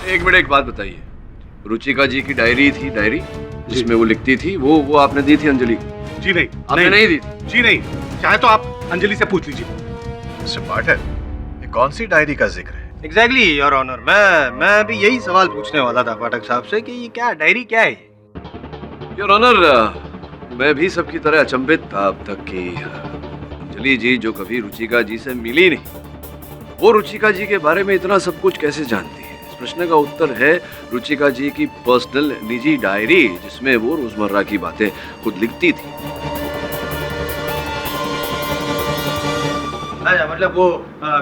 एक मिनट, एक बात बताइए, रुचिका जी की डायरी थी, डायरी जिसमें वो लिखती थी, वो आपने दी थी अंजलि को? जी नहीं। आपने नहीं दी? जी नहीं, चाहे तो आप अंजलि से पूछ लीजिए। मिस्टर पाठक, ये कौन सी डायरी का जिक्र है? एग्जैक्टली योर ऑनर, मैं भी यही सवाल पूछने वाला था पाठक साहब से कि ये क्या डायरी क्या है? योर ऑनर, मैं भी सबकी तरह अचंभित था अब तक कि अंजलि जी जो कभी रुचिका जी से मिली नहीं, वो रुचिका जी के बारे में इतना सब कुछ कैसे जानती है? इस प्रश्न का उत्तर है रुचिका जी की पर्सनल निजी डायरी, जिसमें वो रोजमर्रा की बातें खुद लिखती थी। मतलब वो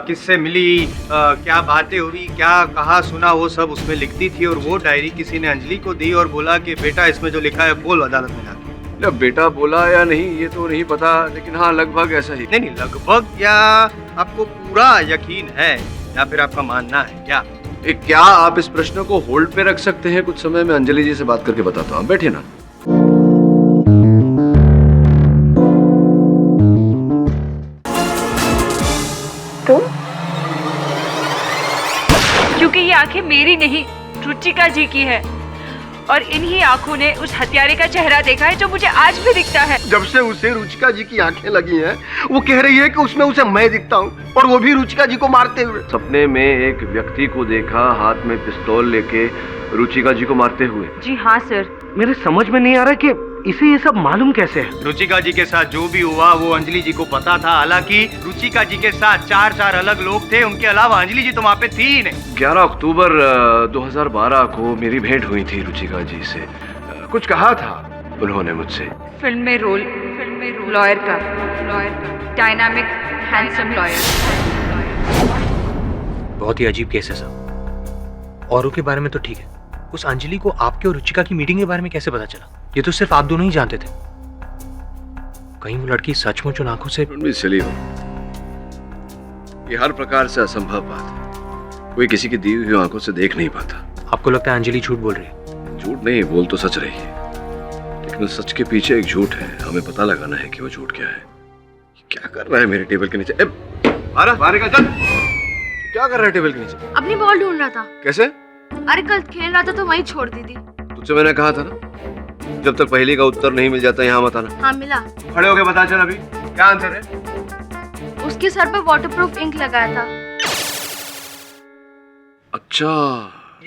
किससे मिली, क्या बातें हुई, क्या कहा सुना, वो सब उसमें लिखती थी और वो डायरी किसी ने अंजलि को दी और बोला कि बेटा इसमें जो लिखा है बोल अदालत में जाके। जब बेटा बोला या नहीं ये तो नहीं पता, लेकिन हाँ लगभग ऐसा ही। नहीं, लगभग या आपको पूरा यकीन है या फिर आपका मानना है क्या? क्या आप इस प्रश्न को होल्ड पे रख सकते हैं कुछ समय? मैं अंजलि जी से बात करके बताता हूँ, बैठिए ना। तुम? क्योंकि ये आंखें मेरी नहीं, रुचिका जी की है, और इन्हीं आंखों ने उस हत्यारे का चेहरा देखा है जो मुझे आज भी दिखता है। जब से उसे रुचिका जी की आंखें लगी हैं, वो कह रही है कि उसमें उसे मैं दिखता हूँ, और वो भी रुचिका जी को मारते हुए। सपने में एक व्यक्ति को देखा हाथ में पिस्तौल लेके रुचिका जी को मारते हुए। जी हाँ सर। मेरे समझ में नहीं आ रहा कि इसे ये सब मालूम कैसे है। रुचिका जी के साथ जो भी हुआ वो अंजलि जी को पता था। हालांकि रुचिका जी के साथ चार अलग लोग थे, उनके अलावा अंजलि जी तो वहाँ पे थी ही नहीं। 11 अक्टूबर 2012 को मेरी भेंट हुई थी रुचिका जी से। कुछ कहा था उन्होंने मुझसे। फिल्म में रोल लॉयर का, डायनामिक हैंडसम लॉयर। बहुत ही अजीब केस है सर। औरों के बारे में तो ठीक है, उस अंजलि को आपके और रुचिका की मीटिंग के बारे में कैसे पता चला? ये तो सिर्फ आप दोनों ही जानते थे। कहीं वो लड़की सचमुच उन आंखों से चली हो। ये हर प्रकार से असंभव बात है, कोई किसी की दी हुई आंखों से देख नहीं पाता। आपको लगता है अंजलि झूठ बोल रही है? झूठ नहीं, बोल तो सच रही है, लेकिन उस सच के पीछे एक झूठ है। हमें पता लगाना है कि वो झूठ क्या है। क्या कर रहा है मेरे टेबल के नीचे? बाहर का चल। क्या कर रहा है टेबल के नीचे? अपनी बॉल ढूंढ रहा था। कैसे? अरे कल खेल रहा था तो वहीं छोड़ दी थी। तुझसे मैंने कहा था ना, जब तक पहेली का उत्तर नहीं मिल जाता यहाँ मत आना। हाँ मिला। खड़े होके बता चल अभी क्या आंसर है? उसके सर पे वाटरप्रूफ इंक लगाया था। अच्छा,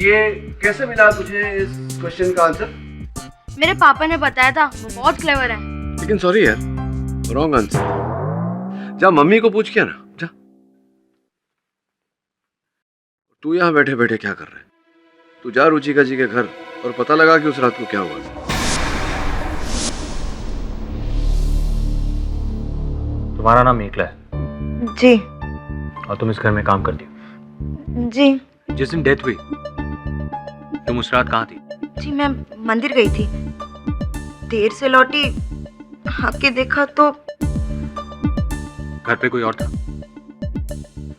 ये कैसे मिला तुझे इस क्वेश्चन का आंसर? मेरे पापा ने बताया था, वो बहुत क्लेवर है। लेकिन सॉरी यार, रॉन्ग आंसर। जा मम्मी को पूछ के ना, जा। तू यहाँ बैठे बैठे क्या कर रहा है? तू जा रुचिका जी के घर और पता लगा कि उस रात को क्या हुआ था। तुम्हारा नाम एकला है? जी। और तुम इस घर में काम करती हो? जी। जिस दिन डेथ हुई तुम उस रात कहाँ थी? जी मैं मंदिर गई थी, देर से लौटी, आके देखा तो घर पे कोई और था?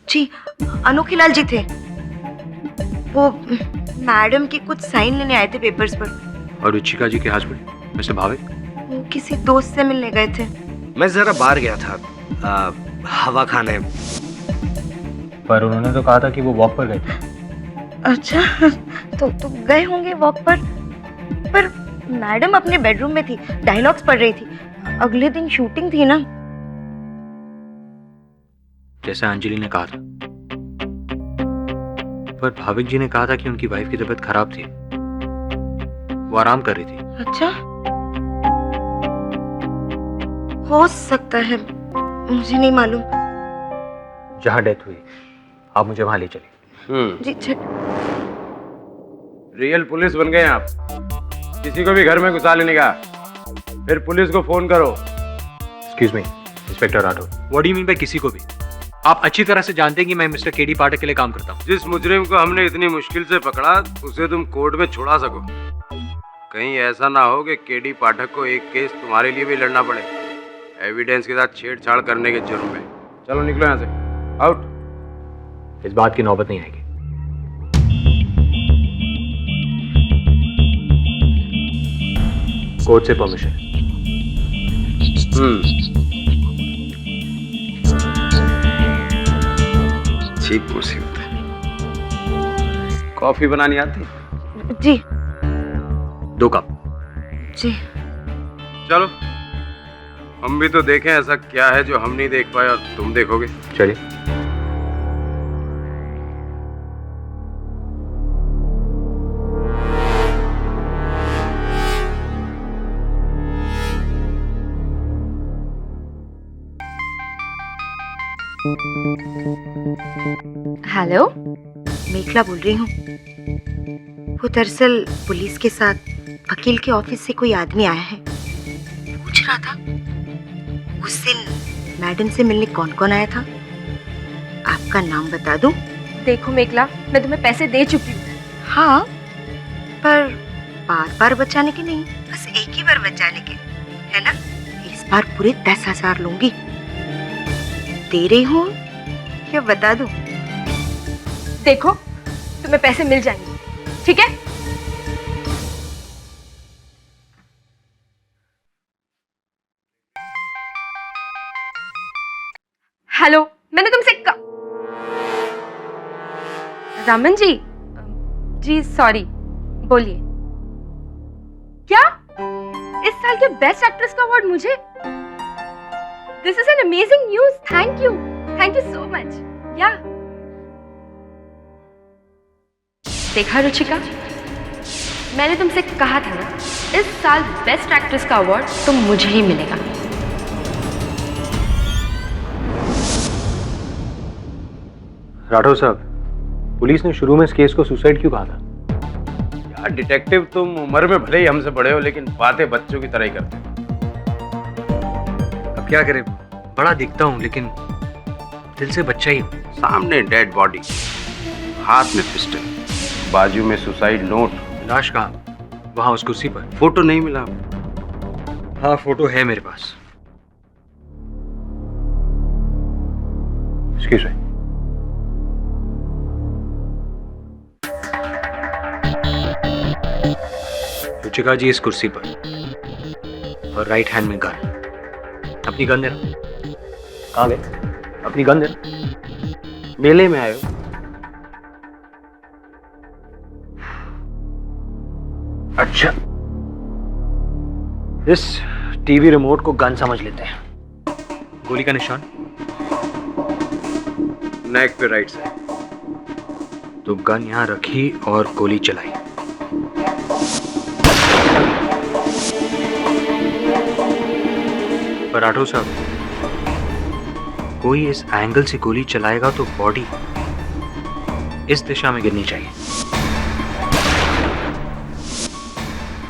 जी अनोखीलाल जी थे, वो मैडम की कुछ साइन लेने आए थे पेपर्स पर। और रुचिका जी के हस्बैंड मिस्टर भाविक? वो किसी दोस्त से मिलने गए थे। मैं जरा बाहर गया था हवा खाने। पर उन्होंने तो कहा था कि वो वॉक पर गए थे। अच्छा, तो गए होंगे वॉक पर मैडम अपने बेडरूम में थी, डायलॉग्स पढ़ रही थी। अगले दिन शूटिंग थी ना। जैसा अंजलि ने कहा था, पर भाविक जी ने कहा था कि उनकी वाइफ की तबीयत खराब थी, वो आराम कर रही थी। अच्छा, हो सकता है, मुझे नहीं मालूम। जहाँ डेथ हुई आप मुझे वहां ले चलिए। जी रियल पुलिस बन गए आप। किसी को भी घर में घुसा लेने का, फिर पुलिस को फोन करो। Excuse me inspector Rathore, what do you mean by किसी को भी? आप अच्छी तरह से जानते हैं कि मैं मिस्टर केडी पाठक के लिए काम करता हूँ। जिस मुजरिम को हमने इतनी मुश्किल से पकड़ा उसे तुम कोर्ट में छुड़ा सको। कहीं ऐसा ना हो कि केडी पाठक को एक केस तुम्हारे लिए भी लड़ना पड़े, एविडेंस के साथ छेड़छाड़ करने के जुर्म में। चलो निकलो यहाँ से, आउट। इस बात की नौबत नहीं आएगी। कोर्ट से परमिशन। ठीक मुसीबत है। कॉफी बनानी आती? जी 2 कप। जी। चलो हम भी तो देखें ऐसा क्या है जो हम नहीं देख पाए और तुम देखोगे। चलिए। हेलो, मेखला बोल रही हूँ। वो दरअसल पुलिस के साथ वकील के ऑफिस से कोई आदमी आया है। पूछ रहा था उस दिन मैडम से मिलने कौन कौन आया था। आपका नाम बता दूं? देखो मेघला, मैं तुम्हें पैसे दे चुकी हूँ। हाँ, पर बार बार बचाने के नहीं, बस एक ही बार बचाने के, है ना? इस बार पूरे 10,000 लूंगी। दे रही हूँ या बता दूं? देखो तुम्हें पैसे मिल जाएंगे, ठीक है? हेलो, मैंने तुमसे रमन जी सॉरी, बोलिए। क्या इस साल के बेस्ट एक्ट्रेस का अवार्ड मुझे? This is an amazing news. Thank you so much. या देखा रुचिका, मैंने तुमसे कहा था ना, इस साल बेस्ट एक्ट्रेस का अवार्ड तो मुझे ही मिलेगा। राठौर साहब, पुलिस ने शुरू में इस केस को सुसाइड क्यों कहा था? यार डिटेक्टिव, तुम उम्र में भले ही हमसे बड़े हो लेकिन बातें बच्चों की तरह ही करते हो। अब क्या करें, बड़ा दिखता हूँ लेकिन दिल से बच्चा ही हूँ। सामने डेड बॉडी, हाथ में पिस्टल, बाजू में सुसाइड नोट। लाश कहाँ? वहाँ उस कुर्सी पर। फोटो नहीं मिला? हाँ, फोटो है मेरे पास। Excuse me. रुचिका जी इस कुर्सी पर और राइट हैंड में गन। अपनी गन देना। कहाँ गए? अपनी गन देना। मेले में आए हो? अच्छा, इस टीवी रिमोट को गन समझ लेते हैं। गोली का निशान? नेक पे राइट साइड। तो गन यहां रखी और गोली चलाई। पर राठौर साहब, कोई इस एंगल से गोली चलाएगा तो बॉडी इस दिशा में गिरनी चाहिए,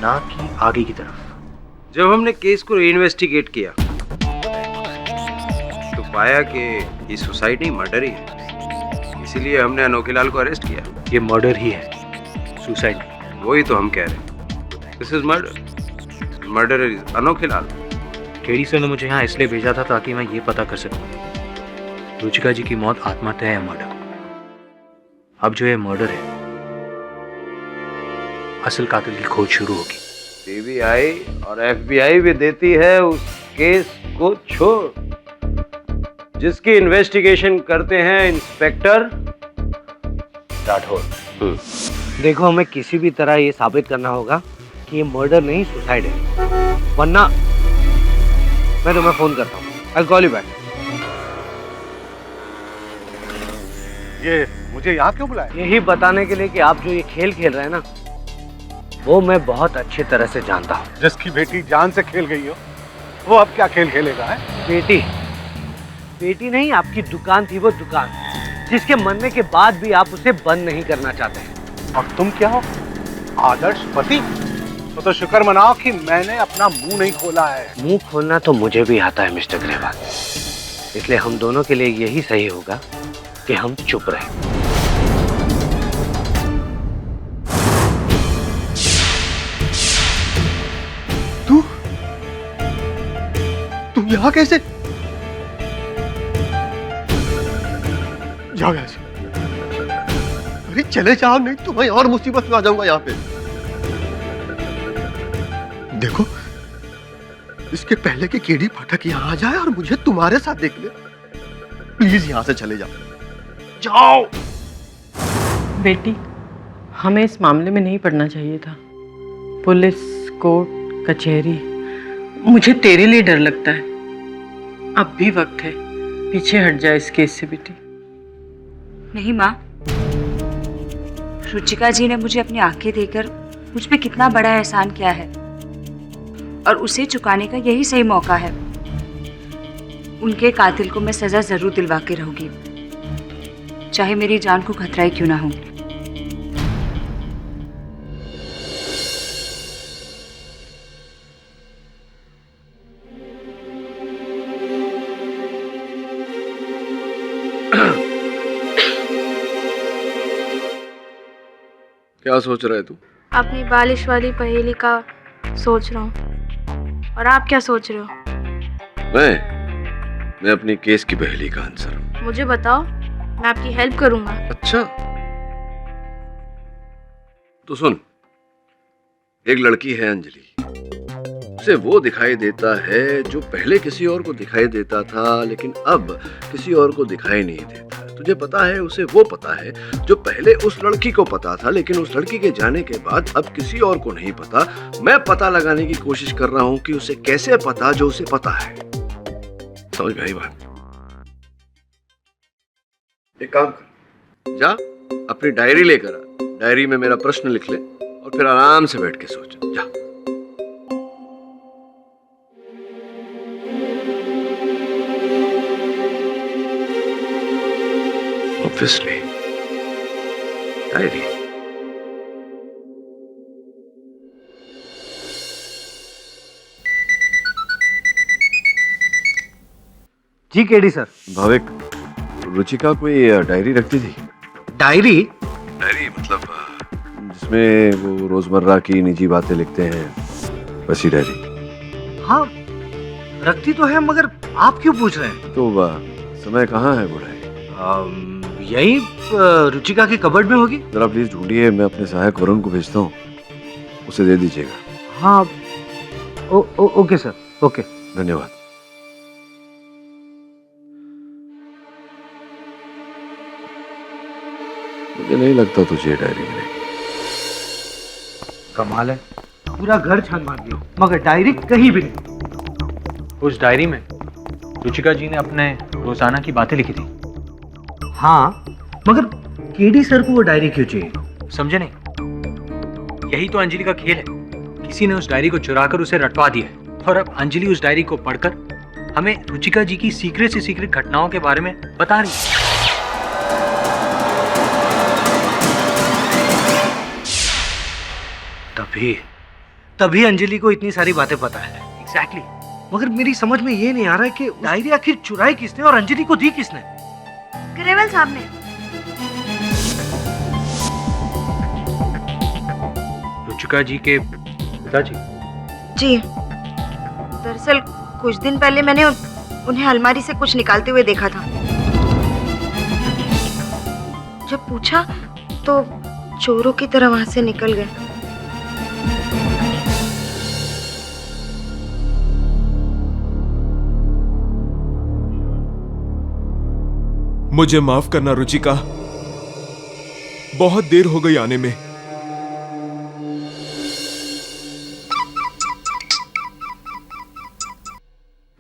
ना कि आगे की तरफ। जब हमने केस को इन्वेस्टिगेट किया तो पाया कि ये सुसाइड नहीं, मर्डर ही है। इसीलिए हमने अनोखे लाल को अरेस्ट किया। ये मर्डर ही है, सुसाइड। वही तो हम कह रहे हैं, this is murder. Murder is अनोखे लाल। केडी सर ने मुझे यहाँ इसलिए भेजा था ताकि मैं ये पता कर सकूं रुचिका जी की मौत आत्महत्या है या मर्डर। अब जो ये मर्डर है, असल कातिल की खोज शुरू होगी। सीबीआई और एफबीआई भी देती है उस केस को छोड़ जिसकी इन्वेस्टिगेशन करते हैं इंस्पेक्टर राठौर। देखो, हमें किसी भी तरह ये साबित करना होगा कि ये मर्डर नहीं सुसाइड है, वरना मैं तुम्हें फोन करता हूँ। I'll call you back. ये मुझे यहाँ क्यों बुलाया? यही बताने के लिए कि आप जो ये खेल खेल रहे हैं ना, वो मैं बहुत अच्छी तरह से जानता हूँ। जिसकी बेटी जान से खेल गई हो, वो अब क्या खेल खेलेगा? है बेटी नहीं, आपकी दुकान थी, वो दुकान जिसके मरने के बाद भी आप उसे बंद नहीं करना चाहते हैं। और तुम क्या हो? आदर्श पति? तो शुक्र मनाओ कि मैंने अपना मुंह नहीं खोला है। मुंह खोलना तो मुझे भी आता है मिस्टर ग्रेवाल, इसलिए हम दोनों के लिए यही सही होगा कि हम चुप रहें। तुम यहाँ कैसे? जाओ यहाँ से। अरे चले जाओ, नहीं तो मैं और मुसीबत में आ जाऊंगा यहाँ पे। देखो, इसके पहले कि केडी पाठक यहाँ आ जाए और मुझे तुम्हारे साथ देख ले, प्लीज यहाँ से चले जाओ। जाओ। बेटी, हमें इस मामले में नहीं पड़ना चाहिए था। पुलिस, कोर्ट, कचहरी, मुझे तेरे लिए डर लगता है। अब भी वक्त है, पीछे हट जाए इस केस से बेटी। नहीं माँ, रुचिका जी ने मुझे अपनी आंखें देकर मुझ पे कितना बड़ा एहसान किया है और उसे चुकाने का यही सही मौका है। उनके कातिल को मैं सजा जरूर दिलवा के रहूंगी, चाहे मेरी जान को खतरा ही क्यों ना हो। क्या सोच रहा है तू? अपनी बालिश वाली पहेली का सोच रहा हूँ। और आप क्या सोच रहे हो? मैं अपनी केस की पहेली का आंसर। मुझे बताओ, मैं आपकी हेल्प करूंगा। अच्छा, तो सुन, एक लड़की है अंजलि, उसे वो दिखाई देता है जो पहले किसी और को दिखाई देता था, लेकिन अब किसी और को दिखाई नहीं देता। तुझे पता है उसे वो पता है जो पहले उस लड़की को पता था, लेकिन उस लड़की के जाने के बाद अब किसी और को नहीं पता। मैं पता लगाने की कोशिश कर रहा हूं कि उसे कैसे पता जो उसे पता है। समझ में आई बात? एक काम कर, जा अपनी डायरी लेकर आ, डायरी में मेरा प्रश्न लिख ले और फिर आराम से बैठ के सोच। जा। Obviously, diary. जी केडी सर। भाविक, रुचिका कोई डायरी रखती थी? डायरी? डायरी मतलब जिसमें वो रोजमर्रा की निजी बातें लिखते हैं, वैसी डायरी। हाँ रखती तो है, मगर आप क्यों पूछ रहे हैं? तो समय कहाँ है वो डायरी? यही रुचिका की कबर्ड में होगी। जरा प्लीज ढूंढिए, मैं अपने सहायक वरुण को भेजता हूँ, उसे दे दीजिएगा। हाँ ओके सर, ओके। धन्यवाद। मुझे नहीं लगता तुझे डायरी मिलेगी। कमाल है, पूरा घर छान मार दिया मगर डायरी कहीं भी नहीं। उस डायरी में रुचिका जी ने अपने रोजाना की बातें लिखी थी। हाँ मगर केडी सर को वो डायरी क्यों चाहिए? समझे नहीं? यही तो अंजलि का खेल है। किसी ने उस डायरी को चुराकर उसे रटवा दिया है और अब अंजलि उस डायरी को पढ़कर हमें रुचिका जी की सीक्रेट से सीक्रेट घटनाओं के बारे में बता रही है। तभी अंजलि को इतनी सारी बातें पता है। एग्जैक्टली। मगर मेरी समझ में ये नहीं आ रहा है कि डायरी आखिर चुराई किसने और अंजलि को दी किसने? ग्रेवल साहब ने। रुचिका जी के पिताजी? जी, दरअसल कुछ दिन पहले मैंने उन्हें अलमारी से कुछ निकालते हुए देखा था। जब पूछा तो चोरों की तरह वहां से निकल गए। मुझे माफ करना रुचिका, बहुत देर हो गई आने में।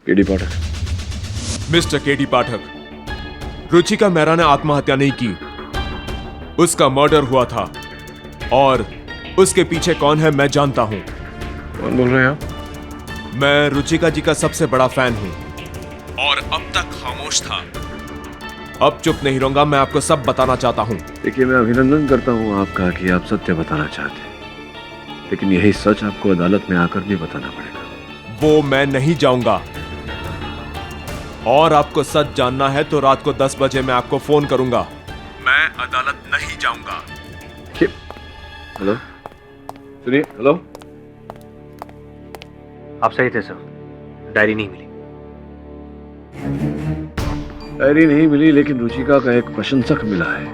केडी पाठक। मिस्टर केडी पाठक, रुचिका मेहरा ने आत्महत्या नहीं की, उसका मर्डर हुआ था और उसके पीछे कौन है मैं जानता हूं। कौन बोल रहे हैं आप? मैं रुचिका जी का सबसे बड़ा फैन हूं और अब तक खामोश था। अब चुप नहीं रहूंगा, मैं आपको सब बताना चाहता हूं। देखिए, मैं अभिनंदन करता हूं आपका कि आप सत्य बताना चाहते हैं, लेकिन यही सच आपको अदालत में आकर भी बताना पड़ेगा। वो मैं नहीं जाऊंगा और आपको सच जानना है तो रात को 10 बजे मैं आपको फोन करूंगा। मैं अदालत नहीं जाऊंगा। हेलो, सुनिए। हेलो, आप सही थे सर, डायरी नहीं मिली। डायरी नहीं मिली, लेकिन रुचिका का एक प्रशंसक मिला है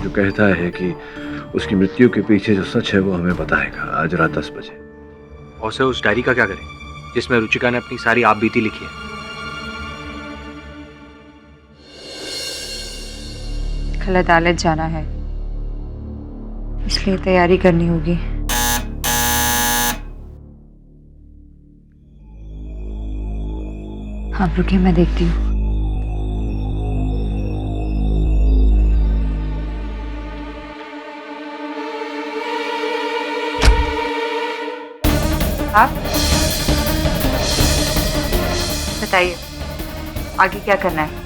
जो कहता है कि उसकी मृत्यु के पीछे जो सच है वो हमें बताएगा आज रात 10 बजे। और सर उस डायरी का क्या करें जिसमें रुचिका ने अपनी सारी आप बीती लिखी है? कल अदालत जाना है इसलिए तैयारी करनी होगी। आप रुकिए, मैं देखती हूँ। आप बताइए आगे क्या करना है?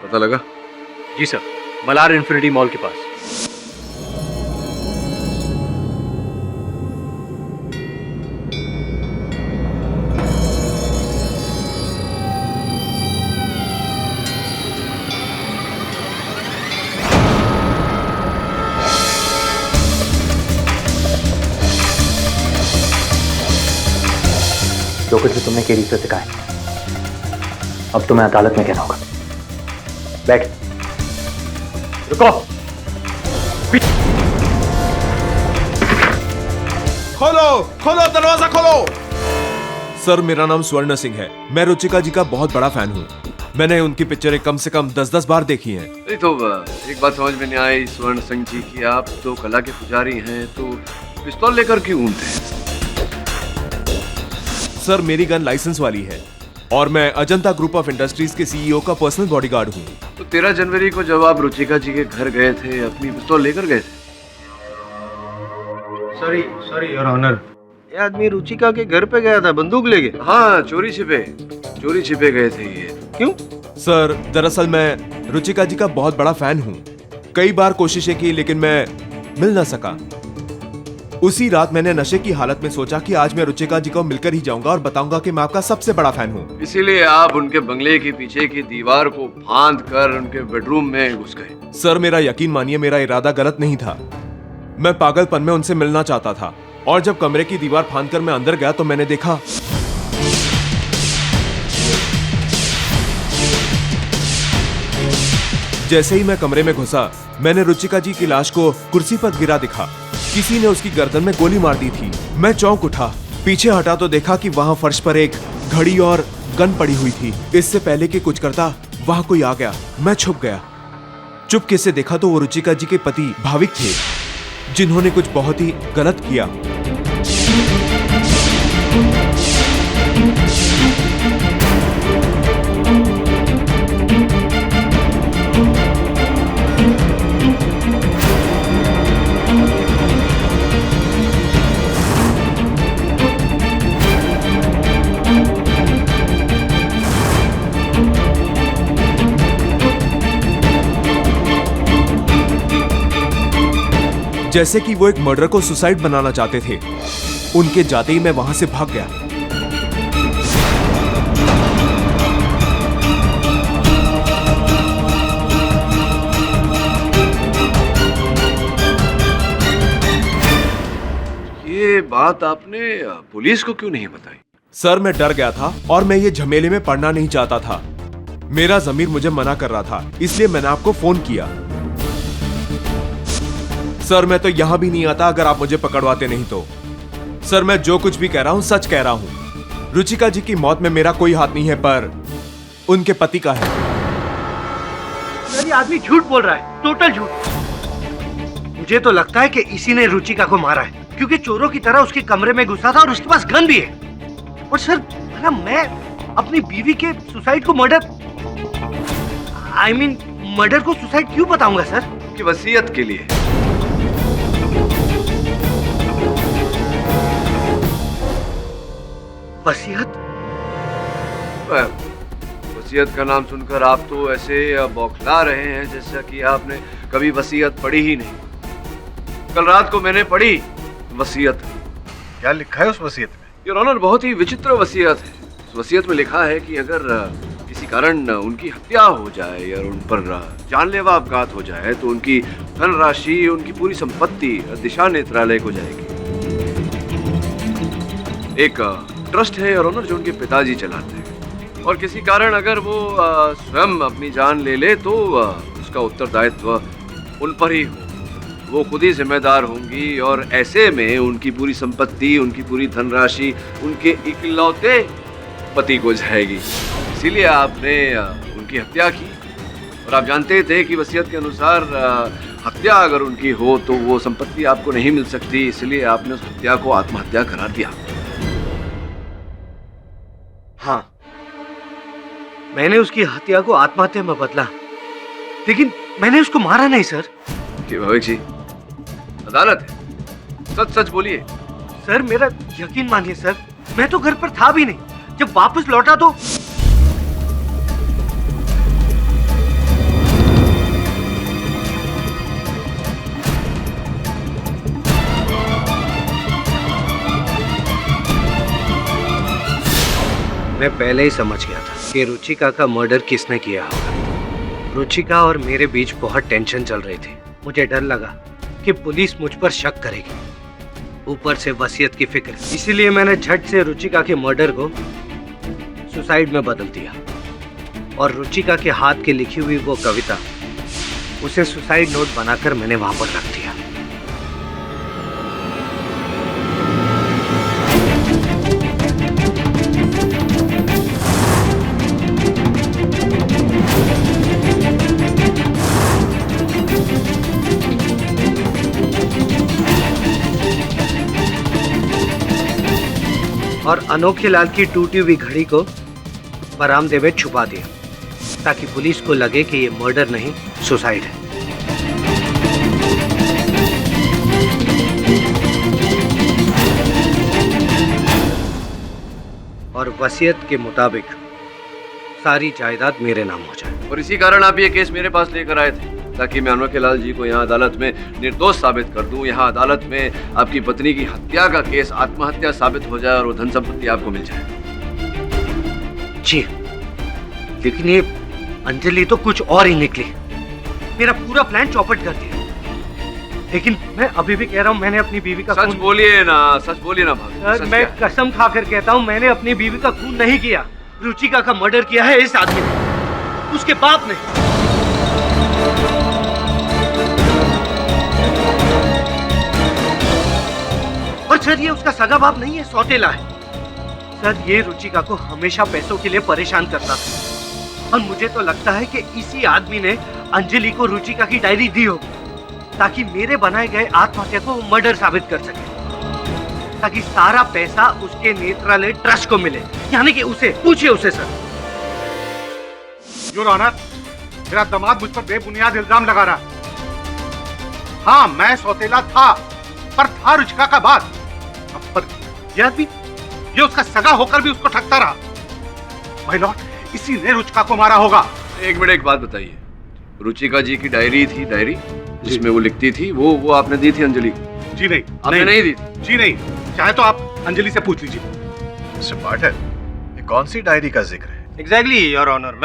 पता लगा? जी सर, मलार इन्फिनिटी मॉल के पास। जो कुछ भी तुमने केडी से सिखाया, अब तुम्हें अदालत में कहना होगा। बैठ। रुको। खोलो खोलो, दरवाजा खोलो। सर, मेरा नाम स्वर्ण सिंह है। मैं रुचिका जी का बहुत बड़ा फैन हूँ। मैंने उनकी पिक्चरें कम से कम 10-10 बार देखी हैं। नहीं तो एक बात समझ में नहीं आई स्वर्ण सिंह जी की, आप तो कला के पुजारी हैं, तो पिस्तौल लेकर क्यों घूमते हैं? सर, मेरी गन लाइसेंस वाली है और मैं अजंता ग्रुप ऑफ इंडस्ट्रीज के सीईओ का पर्सनल बॉडीगार्ड हूँ। तो 13 जनवरी को जब आप रुचिका जी के घर गए थे, अपनी पिस्तौल लेकर गए थे? सॉरी योर ऑनर, ये आदमी रुचिका के घर पे गया था, बंदूक लेके। हाँ, चोरी छिपे गए थे ये। क्यों? सर, दरअसल मैं रुचिका जी का बहुत बड़ा फैन हूँ। कई बार कोशिशें की लेकिन मैं मिल ना सका। उसी रात मैंने नशे की हालत में सोचा कि आज मैं रुचिका जी को मिलकर ही जाऊंगा और बताऊंगा कि मैं आपका सबसे बड़ा फैन हूँ। इसीलिए आप उनके बंगले के पीछे की दीवार को फांद कर उनके बेडरूम में घुस गए। सर, मेरा यकीन मानिए, मेरा इरादा गलत नहीं था। मैं पागलपन में उनसे मिलना चाहता था और जब कमरे की दीवार फांद कर मैं अंदर गया तो मैंने देखा जैसे ही मैं कमरे में घुसा, मैंने रुचिका जी की लाश को कुर्सी पर गिरा दिखा। किसी ने उसकी गर्दन में गोली मार दी थी। मैं चौंक उठा, पीछे हटा तो देखा कि वहां फर्श पर एक घड़ी और गन पड़ी हुई थी। इससे पहले कि कुछ करता, वहां कोई आ गया। मैं छुप गया। चुपके से देखा तो वो रुचिका जी के पति भाविक थे, जिन्होंने कुछ बहुत ही गलत किया। जैसे कि वो एक मर्डर को सुसाइड बनाना चाहते थे। उनके जाते ही मैं वहां से भाग गया। ये बात आपने पुलिस को क्यों नहीं बताई? सर, मैं डर गया था और मैं ये झमेले में पड़ना नहीं चाहता था। मेरा ज़मीर मुझे मना कर रहा था, इसलिए मैंने आपको फोन किया। सर, मैं तो यहां भी नहीं आता अगर आप मुझे पकड़वाते नहीं तो। सर, मैं जो कुछ भी कह रहा हूं सच कह रहा हूं। रुचिका जी की मौत में मेरा कोई हाथ नहीं है, पर उनके पति का है। ये आदमी झूठ बोल रहा है, टोटल झूठ। मुझे तो लगता है कि इसी ने रुचिका को मारा है, क्योंकि चोरों की तरह उसके कमरे में घुसा था और उसके पास गन भी है। और सर, मैं अपनी बीवी के सुसाइड को मर्डर मर्डर को सुसाइड क्यों बताऊंगा सर? कि वसीयत के लिए। वसीयत? वसीयत का नाम सुनकर आप तो ऐसे बौखला रहे हैं जैसा कि आपने कभी वसीयत पढ़ी ही नहीं। कल रात को मैंने पढ़ी वसीयत। क्या लिखा है उस वसीयत में? योर ऑनर, बहुत ही विचित्र वसीयत है। उस वसीयत में लिखा है कि अगर किसी कारण उनकी हत्या हो जाए या उन पर जानलेवा अपघात हो जाए तो उनकी धनराशि, उनकी पूरी संपत्ति दिशा नेत्रालय को जाएगी। एक ट्रस्ट है और जो उनके पिताजी चलाते हैं, और किसी कारण अगर वो स्वयं अपनी जान ले ले तो उसका उत्तरदायित्व उन पर ही हो, वो खुद ही जिम्मेदार होंगी, और ऐसे में उनकी पूरी संपत्ति, उनकी पूरी धनराशि उनके इकलौते पति को जाएगी। इसीलिए आपने उनकी हत्या की, और आप जानते थे कि वसीयत के अनुसार हत्या अगर उनकी हो तो वो संपत्ति आपको नहीं मिल सकती, इसलिए आपने उस हत्या को आत्महत्या करार दिया। हाँ, मैंने उसकी हत्या को आत्महत्या में बदला, लेकिन मैंने उसको मारा नहीं सर। कि भविक जी, अदालत है, सच सच बोलिए। सर मेरा यकीन मानिए सर, मैं तो घर पर था भी नहीं। जब वापस लौटा तो मैं पहले ही समझ गया था कि रुचिका का मर्डर किसने किया होगा। रुचिका और मेरे बीच बहुत टेंशन चल रही थी। मुझे डर लगा कि पुलिस मुझ पर शक करेगी, ऊपर से वसीयत की फिक्र, इसीलिए मैंने झट से रुचिका के मर्डर को सुसाइड में बदल दिया, और रुचिका के हाथ की लिखी हुई वो कविता, उसे सुसाइड नोट बनाकर मैंने वहां पर रख दिया। और अनोखे लाल की टूटी हुई घड़ी को बरामदे में छुपा दिया, ताकि पुलिस को लगे कि ये मर्डर नहीं, सुसाइड है। और वसीयत के मुताबिक सारी जायदाद मेरे नाम हो जाए। और इसी कारण आप ये केस मेरे पास लेकर आए थे, ताकि मैं अनोखे लाल जी को यहाँ अदालत में निर्दोष साबित कर दूं। यहाँ अदालत में आपकी पत्नी की हत्या का केस आत्महत्या साबित हो जाए और वो धन संपत्ति आपको मिल जाए। जी, लेकिन ये अंजलि तो कुछ और ही निकली। मेरा पूरा प्लान चौपट कर दिया। लेकिन मैं अभी भी कह रहा हूँ, मैंने अपनी बीवी का सच बोलिए ना, सच बोलिए ना भाभी। सर, मैं कसम खाकर कहता हूँ, मैंने अपनी बीवी का खून नहीं किया। रुचिका का मर्डर किया है इस आदमी ने, उसके बाप ने। और सर ये उसका सगा बाप नहीं है, सौतेला है। सर ये रुचिका को हमेशा पैसों के लिए परेशान करता था, और मुझे तो लगता है कि इसी आदमी ने अंजलि को रुचिका की डायरी दी होगी, ताकि मेरे बनाए गए आत्महत्या को मर्डर साबित कर सके, ताकि सारा पैसा उसके नेत्रालय ट्रस्ट को मिले, यानी कि उसे। पूछिए उसे सर। योर ऑनर, मेरा दामाद मुझ पर बेबुनियाद इल्जाम लगा रहा। हाँ, मैं सौतेला था, पर था रुचिका का बाप। पर यह आदमी, ये उसका सगा होकर भी उसको ठगता रहा। माय लॉर्ड, इसी ने रुचिका को मारा होगा। एक मिनट, एक बात बताइए, रुचिका जी की डायरी थी, डायरी जिसमें वो लिखती थी, वो आपने दी थी अंजलि को? जी नहीं, आपने नहीं दी? जी नहीं, चाहे तो आप अंजलि से पूछ लीजिए। मिस्टर पाठक, ये कौन सी डायरी का जिक्र है? एग्जैक्टली योर ऑनर,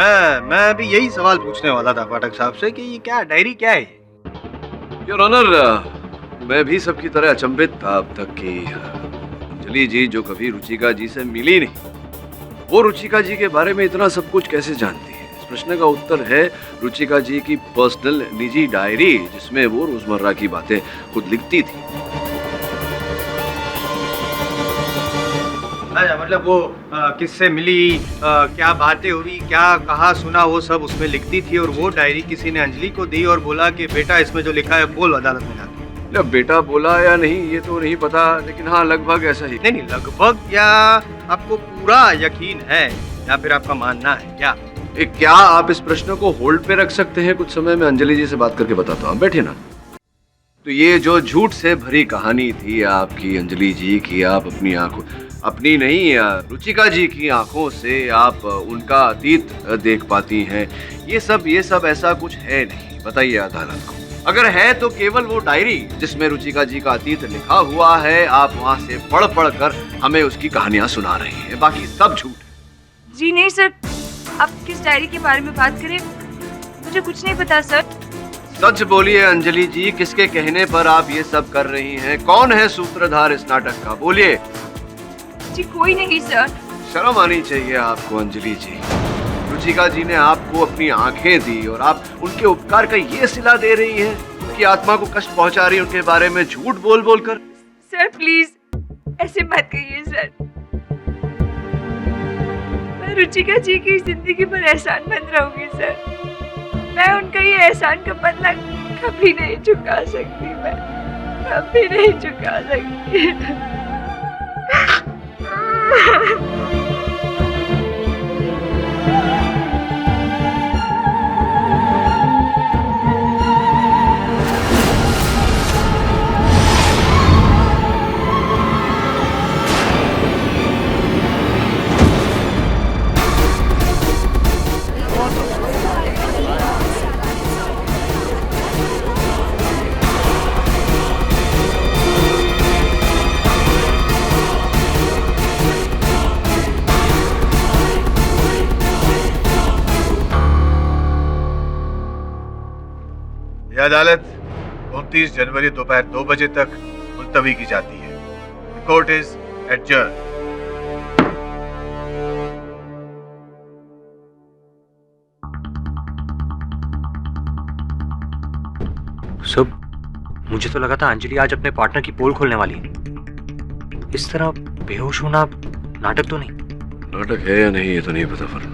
मैं भी यही सवाल पूछने वाला था पाठक साहब से कि ये क्या डायरी क्या है? योर ऑनर, मैं भी सबकी तरह अचंभित था अब तक कि अंजलि जी जो कभी रुचिका जी से मिली नहीं, वो रुचिका जी के बारे में इतना सब कुछ कैसे जानती है। इस प्रश्न का उत्तर है रुचिका जी की पर्सनल निजी डायरी, जिसमें वो रोजमर्रा की बातें खुद लिखती थी। अच्छा, मतलब वो किससे मिली, क्या बातें हुई, क्या कहा सुना, वो सब उसमें लिखती थी, और वो डायरी किसी ने अंजलि को दी और बोला कि बेटा इसमें जो लिखा है बोल अदालत में जाके। अब बेटा बोला या नहीं ये तो नहीं पता, लेकिन हाँ लगभग ऐसा ही। नहीं, लगभग या आपको पूरा यकीन है, या फिर आपका मानना है क्या? क्या आप इस प्रश्न को होल्ड पे रख सकते हैं कुछ समय? में अंजलि जी से बात करके बताता हूँ, बैठिए ना। तो ये जो झूठ से भरी कहानी थी आपकी अंजलि जी की, आप अपनी आंखों, अपनी नहीं रुचिका जी की आंखों से आप उनका अतीत देख पाती हैं, ये सब ऐसा कुछ है नहीं। बताइए अदालत को, अगर है तो केवल वो डायरी जिसमें रुचिका जी का अतीत लिखा हुआ है, आप वहाँ से पढ़ कर हमें उसकी कहानियां सुना रही हैं, बाकी सब झूठ है। जी नहीं सर, आप किस डायरी के बारे में बात करें, मुझे कुछ नहीं पता सर। सच बोलिए अंजलि जी, किसके कहने पर आप ये सब कर रही हैं? कौन है सूत्रधार इस नाटक का? बोलिए। जी कोई नहीं सर। शर्म आनी चाहिए आपको अंजलि जी। रुचिका जी ने आपको अपनी आंखें दी और आप उनके उपकार का ये सिला दे रही हैं, उनकी आत्मा को कष्ट पहुंचा रही है उनके बारे में झूठ बोल बोल कर। सर प्लीज ऐसे मत कहिए सर। मैं रुचिका जी की जिंदगी पर एहसानमंद रहूंगी सर। मैं उनका ये एहसान का बदला कभी नहीं चुका सकती। मैं कभी नहीं चुका सकती। यह अदालत 29 जनवरी दोपहर 2 बजे तक मुलतवी की जाती है। Court is adjourn. सब मुझे तो लगा था अंजलि आज अपने पार्टनर की पोल खोलने वाली है। इस तरह बेहोश होना नाटक तो नहीं? नाटक है या नहीं ये तो नहीं पता फर,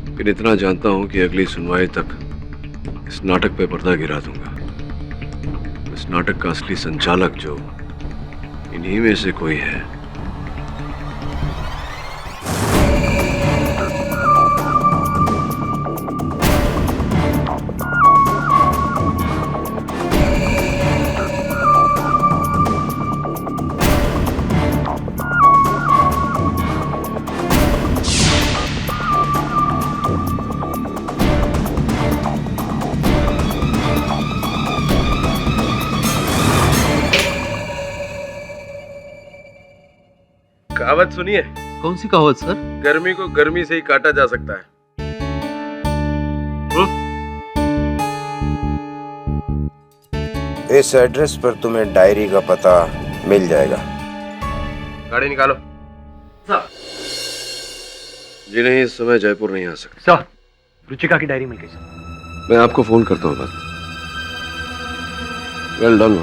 लेकिन इतना जानता हूं कि अगली सुनवाई तक इस नाटक पे पर्दा गिरा दूंगा। इस नाटक का असली संचालक जो इन्हीं में से कोई है। कहावत सुनिए? कौन सी कहावत सर? गर्मी को गर्मी से ही काटा जा सकता है। इस एड्रेस पर तुम्हें डायरी का पता मिल जाएगा। गाड़ी निकालो। सर जी नहीं, इस समय जयपुर नहीं आ सकते। सर रुचिका की डायरी मिल गई सर। मैं आपको फोन करता हूँ बाद। Well done.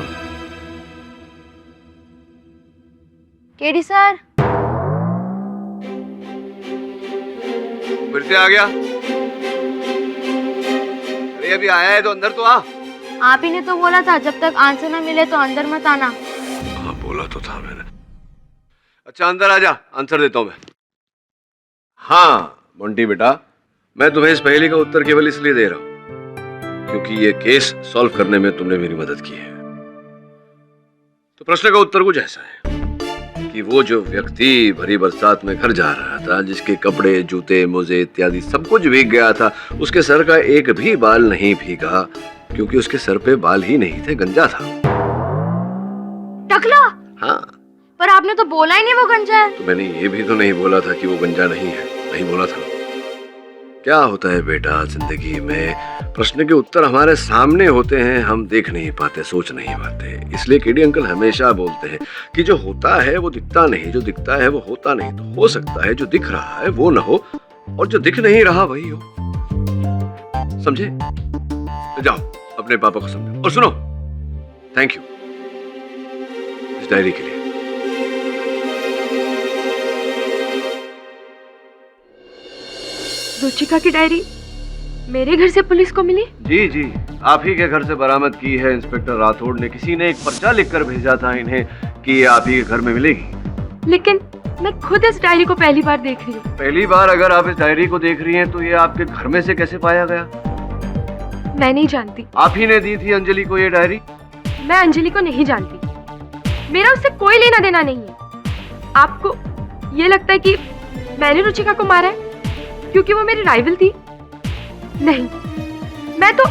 केडी सर फिर से आ गया? अरे अभी आया है तो अंदर तो आ। आप ही ने तो बोला था जब तक आंसर ना मिले तो अंदर मत आना। हाँ बोला तो था मैंने। अच्छा अंदर आ जा, आंसर देता हूं मैं। हाँ मोंटी बेटा, मैं तुम्हें इस पहेली का उत्तर केवल इसलिए दे रहा हूं क्योंकि ये केस सॉल्व करने में तुमने मेरी मदद की है। तो प्रश्न का उत्तर कुछ ऐसा है कि वो जो व्यक्ति भरी बरसात में घर जा रहा था, जिसके कपड़े, जूते, मोजे इत्यादि सब कुछ भीग गया था, उसके सर का एक भी बाल नहीं भीगा क्योंकि उसके सर पे बाल ही नहीं थे, गंजा था। टकला? हाँ। पर आपने तो बोला ही नहीं वो गंजा है। तो मैंने ये भी तो नहीं बोला था कि वो गंजा नहीं है, नहीं बोला था। क्या होता है बेटा जिंदगी में, प्रश्न के उत्तर हमारे सामने होते हैं, हम देख नहीं पाते, सोच नहीं पाते। इसलिए केडी अंकल हमेशा बोलते हैं कि जो होता है वो दिखता नहीं, जो दिखता है वो होता नहीं। तो हो सकता है जो दिख रहा है वो ना हो और जो दिख नहीं रहा वही हो। समझे? जाओ अपने पापा को समझो। और सुनो, थैंक यू इस डायरी के लिए। रुचिका की डायरी मेरे घर से पुलिस को मिली? जी जी, आप ही के घर से बरामद की है। इंस्पेक्टर राठौड़ ने, किसी ने एक पर्चा लिखकर भेजा था इन्हें कि ये आप ही के घर में मिलेगी। लेकिन मैं खुद इस डायरी को पहली बार देख रही हूँ। पहली बार अगर आप इस डायरी को देख रही हैं तो ये आपके घर में से कैसे पाया गया? मैं नहीं जानती। आप ही ने दी थी अंजलि को ये डायरी? मैं अंजलि को नहीं जानती, मेरा उससे कोई लेना देना नहीं है। आपको ये लगता है कि मैंने रुचिका को मारा है क्योंकि वो मेरी राइवल थी? नहीं, मैं तो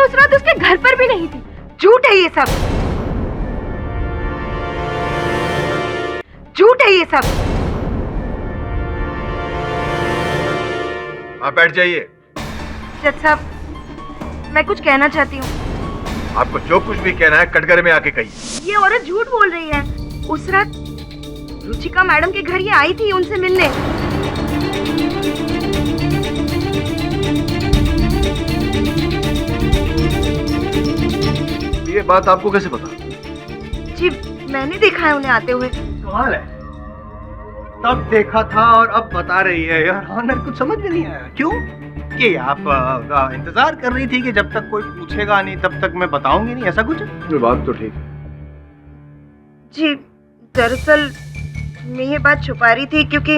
उस रात उसके घर पर भी नहीं थी। झूठ है ये सब, झूठ है ये सब। आप बैठ जाइए। जज साहब, मैं कुछ कहना चाहती हूँ। आपको जो कुछ भी कहना है कटघरे में आके कहिए। ये औरत झूठ बोल रही है। उस रात रुचिका मैडम के घर ये आई थी उनसे मिलने। ये बात आपको कैसे पता? जी मैंने देखा है उन्हें आते हुए। सवाल है, तब देखा था और अब बता रही है यार ऑनर, कुछ समझ में नहीं आया। क्यों? कि आप इंतजार कर रही थी कि जब तक कोई पूछेगा नहीं तब तक मैं बताऊंगी नहीं, ऐसा कुछ? ये बात तो ठीक है। जी दरअसल मैं ये बात छुपा रही थी क्योंकि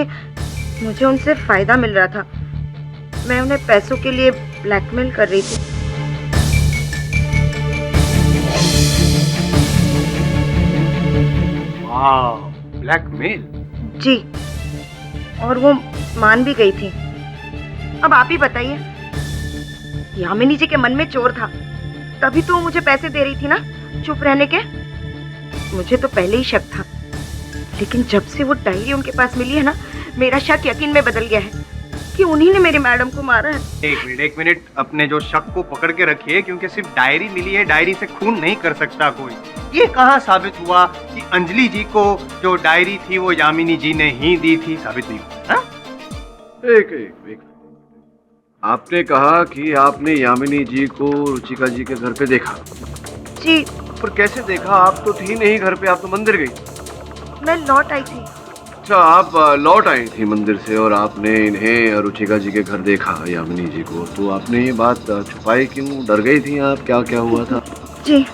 मुझे उनसे फायदा मिल रहा था। मैं उन्हें पैसों के लिए ब्लैकमेल कर रही थी। वाह, ब्लैकमेल? जी, और वो मान भी गई थी। अब आप ही बताइए, यामिनी जी के मन में चोर था, तभी तो वो मुझे पैसे दे रही थी ना चुप रहने के। मुझे तो पहले ही शक था, लेकिन जब से वो डायरी उनके पास मिली है ना, मेरा शक यकीन में बदल गया है कि उन्हीं ने मेरी मैडम को मारा है। एक मिनट, अपने जो शक को पकड़ के रखिए, क्योंकि सिर्फ डायरी मिली है, डायरी से खून नहीं कर सकता कोई। ये कहाँ साबित हुआ कि अंजलि जी को जो डायरी थी वो यामिनी जी ने ही दी थी? साबित नहीं हुआ। एक आपने कहा कि आपने यामिनी जी को रुचिका जी के घर पे देखा। जी। पर कैसे देखा? आप तो थी नहीं घर पे, आप तो मंदिर गई। मैं लौट आई थी। अच्छा, आप लौट आई थी मंदिर से और आपने इन्हें रुचिका जी के घर देखा, यामिनी जी को। तो आपने ये बात छुपाई क्यों? डर गई थी आप? क्या क्या हुआ था? जी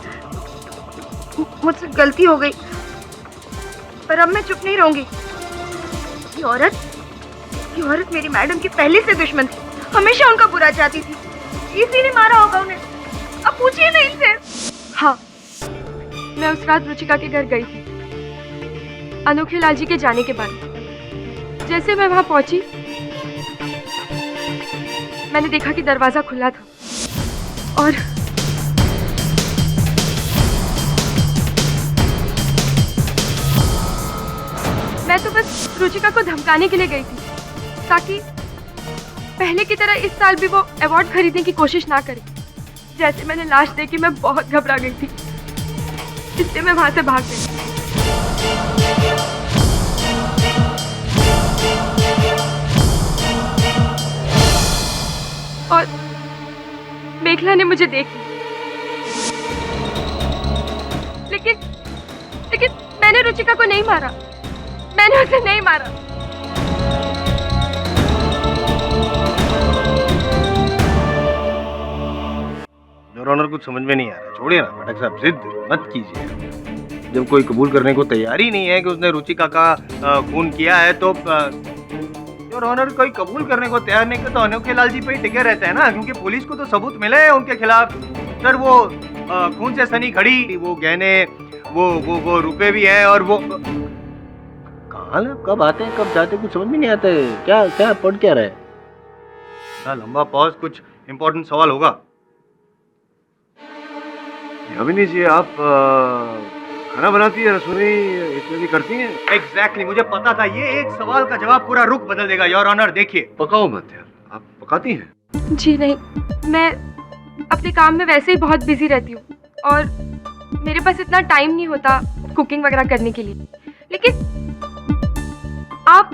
मुझसे गलती हो गई, पर अब मैं चुप नहीं रहूंगी। ये औरत मेरी मैडम की पहले से दुश्मन थी, हमेशा उनका बुरा चाहती थी। इसी ने मारा होगा उन्हें, अब पूछिए ना इनसे। हाँ, मैं उस रात रुचिका के घर गई थी अनोखे लाल जी के जाने के बाद। जैसे मैं वहां पहुंची, मैंने देखा कि दरवाजा खुला था और मैं तो बस रुचिका को धमकाने के लिए गई थी, ताकि पहले की तरह इस साल भी वो अवार्ड खरीदने की कोशिश ना करे। जैसे मैंने लाश देखी, मैं बहुत घबरा गई थी, इसलिए मैं वहां से भाग गई। और मेघला ने मुझे देख लिया, लेकिन मैंने रुचिका को नहीं मारा, मैंने उसे नहीं मारा। योर ऑनर, कुछ समझ में नहीं आ रहा। छोड़िए ना पाठक साहब, जिद मत कीजिए। जब कोई कबूल करने को तैयार ही नहीं है कि उसने रुचिका का खून किया है, तो योर ऑनर कोई कबूल करने को तैयार नहीं, तो अनोखे लाल जी पे ही टिके रहते हैं ना, क्योंकि पुलिस को तो सबूत मिले हैं उनके खिलाफ। सर, वो खून से सनी घड़ी, वो गहने, वो रुपए भी हैं, और वो कहाँ कब आते हैं कब जाते कुछ समझ में नहीं आता है। क्या पढ़ क्या रहा है? लंबा पॉज, कुछ इंपॉर्टेंट सवाल होगा। यामिनी जी, आप खाना बनाती है, रसोई इत्यादि करती हैं? एग्जैक्टली, मुझे पता था ये एक सवाल का जवाब पूरा रुख बदल देगा। योर ऑनर देखिए। पकाओ मत यार, आप पकाती हैं? जी नहीं, मैं अपने काम में वैसे ही बहुत बिजी रहती हूँ और मेरे पास इतना टाइम नहीं होता कुकिंग वगैरह करने के लिए। लेकिन आप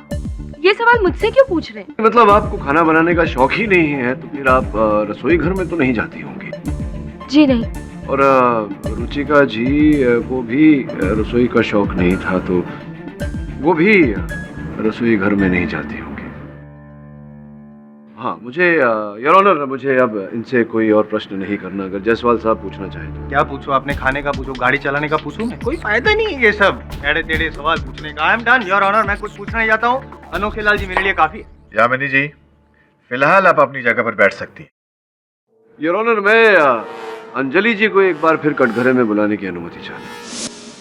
ये सवाल मुझसे क्यों पूछ रहे हैं? मतलब आपको खाना बनाने का शौक ही नहीं है, तो फिर आप रसोई घर में तो नहीं जाती होंगी? जी नहीं। और रुचिका जी को भी रसोई का शौक नहीं था, तो वो भी रसोई घर में नहीं जाती होंगी। हाँ, मुझे योर ऑनर, मुझे अब इनसे कोई और प्रश्न नहीं करना। अगर जायसवाल साहब पूछना चाहे तो। क्या पूछो? आपने खाने का पूछो, गाड़ी चलाने का पूछो, मैं कोई फायदा नहीं है ये सब टेढ़े टेढ़े सवाल पूछने का। I am done your honour, मैं कुछ पूछना नहीं चाहता हूँ। अनोखे लाल जी मेरे लिए काफी है। यामिनी जी, फिलहाल आप अपनी जगह पर बैठ सकती हैं। योर ऑनर, मैं अंजलि जी को एक बार फिर कटघरे में बुलाने की अनुमति चाहता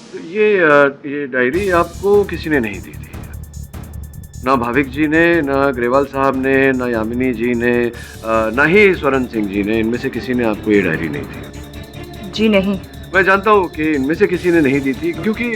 हूँ। ये डायरी आपको किसी ने नहीं दी थी? ना भाविक जी ने, ना ग्रेवाल साहब ने, ना यामिनी जी ने, ना ही स्वरण सिंह जी ने, इनमें से किसी ने आपको ये डायरी नहीं दी? जी नहीं। मैं जानता हूँ कि इनमें से किसी ने नहीं दी थी, क्योंकि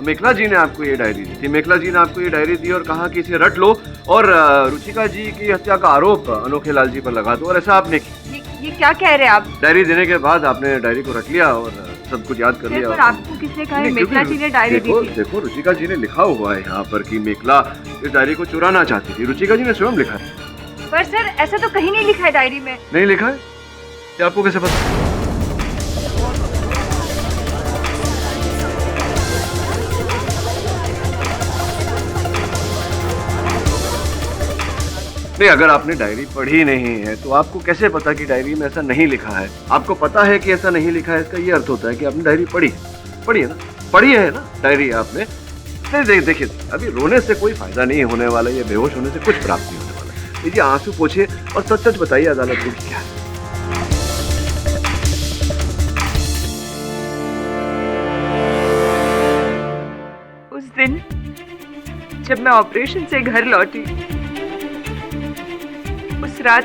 मेखला जी ने आपको ये डायरी दी थी। मेखला जी ने आपको ये डायरी दी और कहा कि इसे रट लो और रुचिका जी की हत्या का आरोप अनोखे लाल जी पर लगा दो, और ऐसा आपने किया। ये क्या कह रहे हैं आप? डायरी देने के बाद आपने डायरी को रख लिया और सब कुछ याद कर लिया। पर आपको किसने कहा है नहीं, मेघला क्योंकि जी ने डायरी दी देखो थी? देखो रुचिका जी ने लिखा हुआ है यहाँ पर कि मेघला इस डायरी को चुराना चाहती थी। रुचिका जी ने स्वयं लिखा है। पर सर ऐसा तो कहीं नहीं लिखा है डायरी में। नहीं लिखा है? ये आपको कैसे पता? नहीं, अगर आपने डायरी पढ़ी नहीं है तो आपको कैसे पता कि डायरी में ऐसा नहीं लिखा है? आपको पता है कि ऐसा नहीं लिखा है, इसका ये अर्थ होता है कि आपने डायरी पढ़ी है ना? पढ़ी है ना डायरी आपने? नहीं देखिए, अभी रोने से कोई फायदा नहीं होने वाला, ये बेहोश होने से कुछ प्राप्त नहीं होने वाला। लीजिए आंसू पोछिए और सच सच बताइए अदालत को क्या है। उस दिन जब मैं ऑपरेशन से घर लौटी, उस रात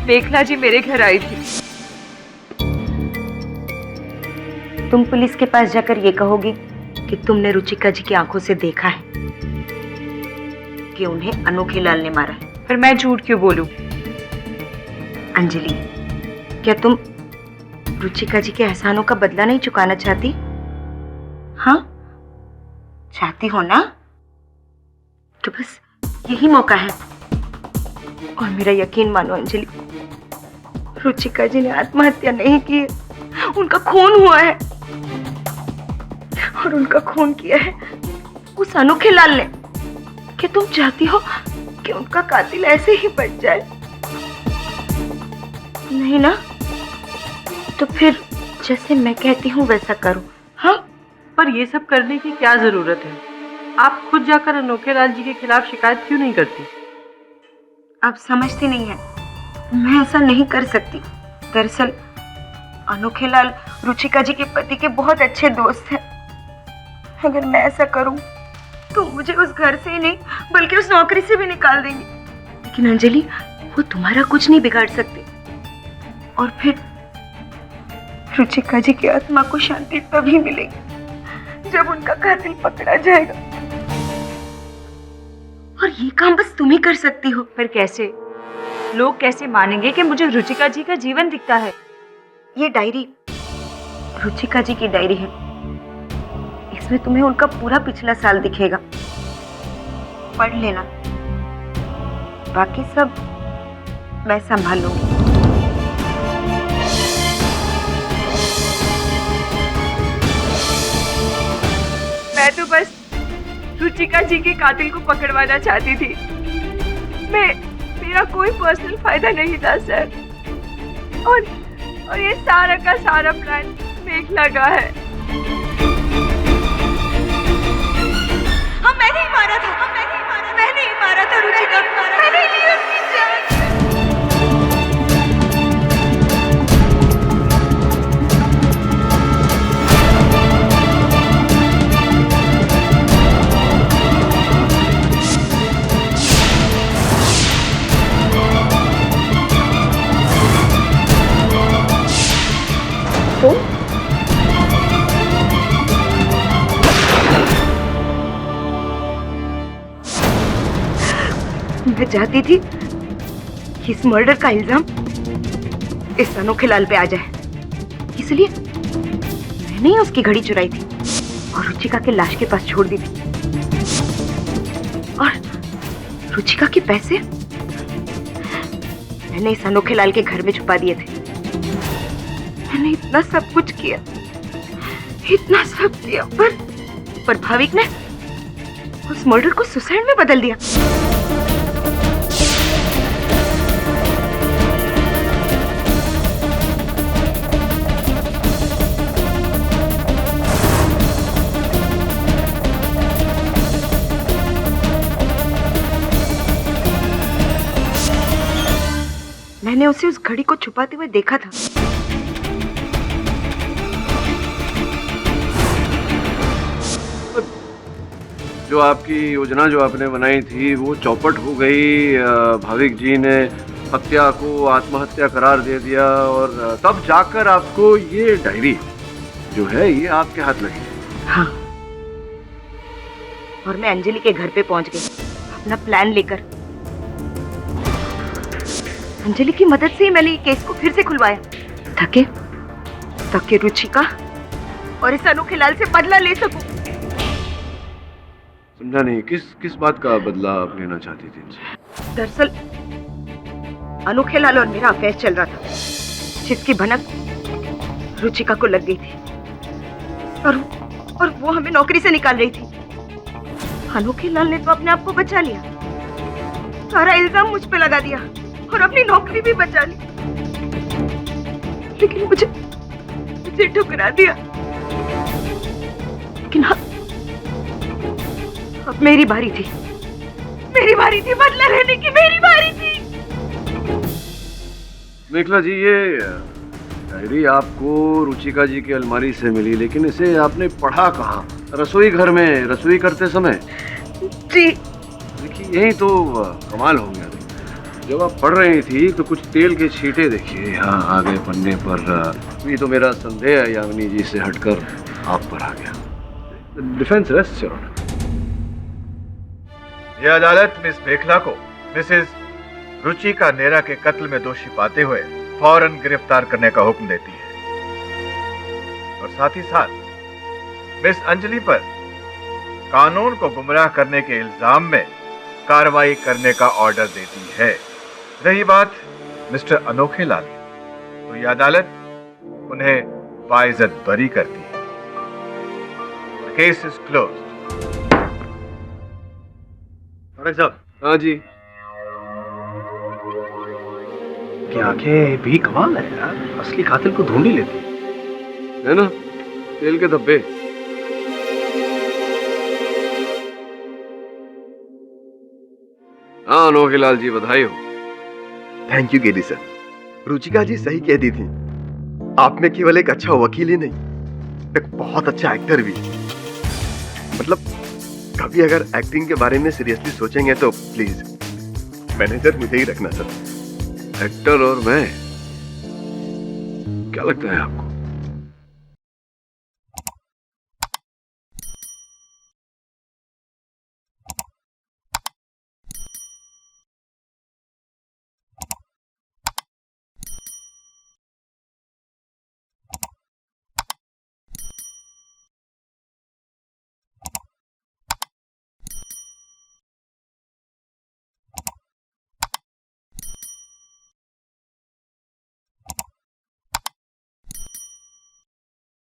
मेघला जी मेरे घर आई थी। तुम पुलिस के पास जाकर ये कहोगी कि तुमने रुचिका जी की आंखों से देखा है कि उन्हें अनोखे लाल ने मारा है। पर मैं झूठ क्यों बोलूं? अंजलि, क्या तुम रुचिका जी के एहसानों का बदला नहीं चुकाना चाहती? हाँ, चाहती हो ना? तो बस यही मौका है। और मेरा यकीन मानो अंजलि, रुचिका जी ने आत्महत्या नहीं की है, उनका खून हुआ है। और उनका खून किया है उस अनोखे लाल ने। क्या तुम चाहती हो कि उनका कातिल ऐसे ही बच जाए? नहीं ना? तो फिर जैसे मैं कहती हूँ वैसा करो। हाँ, पर ये सब करने की क्या जरूरत है? आप खुद जाकर अनोखे लाल जी के खिलाफ शिकायत क्यों नहीं करती? आप समझती नहीं है, मैं ऐसा नहीं कर सकती। दरअसल अनोखे लाल रुचिका जी के पति के बहुत अच्छे दोस्त हैं। अगर मैं ऐसा करूं तो मुझे उस घर से ही नहीं बल्कि उस नौकरी से भी निकाल देंगे। लेकिन अंजलि, वो तुम्हारा कुछ नहीं बिगाड़ सकते। और फिर रुचिका जी की आत्मा को शांति तभी मिलेगी जब उनका कातिल पकड़ा जाएगा। और ये काम बस तुम ही कर सकती हो। पर कैसे? लोग कैसे मानेंगे कि मुझे रुचिका जी का जीवन दिखता है? ये डायरी रुचिका जी की डायरी है। इसमें तुम्हें उनका पूरा पिछला साल दिखेगा। पढ़ लेना, बाकी सब मैं संभाल लूंगी। मैं तो बस रुचिका जी के कातिल को पकड़वाना चाहती थी। मेरा कोई पर्सनल फायदा नहीं था सर। और ये सारा का सारा प्लान मेघला का है। हाँ, मैंने ही मारा था। मैंने ही मारा था रुचिका। मैंने ही ली उसकी जान। मैं चाहती थी कि इस मर्डर का इल्जाम इस अनोखे लाल पे आ जाए, इसलिए मैंने ही उसकी घड़ी चुराई थी और रुचिका के लाश के पास छोड़ दी थी। और रुचिका के पैसे मैंने इस अनोखे लाल के घर में छुपा दिए थे। मैंने इतना सब कुछ किया, इतना सब किया, पर भाविक ने उस मर्डर को सुसाइड में बदल दिया। मैंने उसे उस घड़ी को छुपाते हुए देखा था। जो आपकी योजना जो आपने बनाई थी वो चौपट हो गई। भाविक जी ने हत्या को आत्महत्या करार दे दिया और तब जाकर आपको ये डायरी जो है ये आपके हाथ लगी। हाँ, और मैं अंजलि के घर पे पहुंच गई अपना प्लान लेकर। अंजलि की मदद से ही मैंने ये केस को फिर से खुलवाया ताकि रुचिका और इस अनोखे लाल से बदला ले सकूं। समझा नहीं, किस बात का बदला आप लेना चाहती थी इनसे? दरअसल अनोखे लाल और मेरा अफेयर चल रहा था, जिसकी भनक रुचिका को लग गई थी और वो हमें नौकरी से निकाल रही थी। अनोखे लाल ने तो अपने आप को बचा लिया, सारा इल्जाम मुझ पे लगा दिया और अपनी नौकरी भी बचा ली, लेकिन मुझे ठुकरा दिया। लेकिन हाँ, अब मेरी बारी थी बदला लेने की, मेरी बारी थी। मेखला जी, ये डायरी आपको रुचिका जी की अलमारी से मिली, लेकिन इसे आपने पढ़ा कहाँ? रसोई घर में रसोई करते समय? जी। देखिए, यही तो कमाल हो गया। जब आप पढ़ रही थी तो कुछ तेल के छींटे देखिए यहाँ आगे पन्ने पर। ये तो मेरा संदेह यामिनी जी से हटकर आप पर आ गया। Defence rest your honour. यह अदालत मिस मेखला को मिसेस रुचिका नेहरा के कत्ल में दोषी पाते हुए फौरन गिरफ्तार करने का हुक्म देती है और साथ ही साथ मिस अंजलि पर कानून को गुमराह करने के इल्जाम में कार्रवाई करने का ऑर्डर देती है। रही बात मिस्टर अनोखे लाल, तो यह अदालत उन्हें बाइज्जत बरी करती है। Case is closed. साहब। हाँ जी। की आंखें भी कमाल है यार, असली कातिल को ढूंढ ही लेती है ना, तेल के धब्बे। हाँ अनोखे लाल जी, बधाई हो। Thank you KD sir. Ruchika ji सही कहती थी, आप में केवल एक अच्छा वकील ही नहीं, एक बहुत अच्छा एक्टर भी। मतलब कभी अगर एक्टिंग के बारे में सीरियसली सोचेंगे तो प्लीज मैनेजर मुझे ही रखना सर। एक्टर और मैं, क्या लगता है आपको?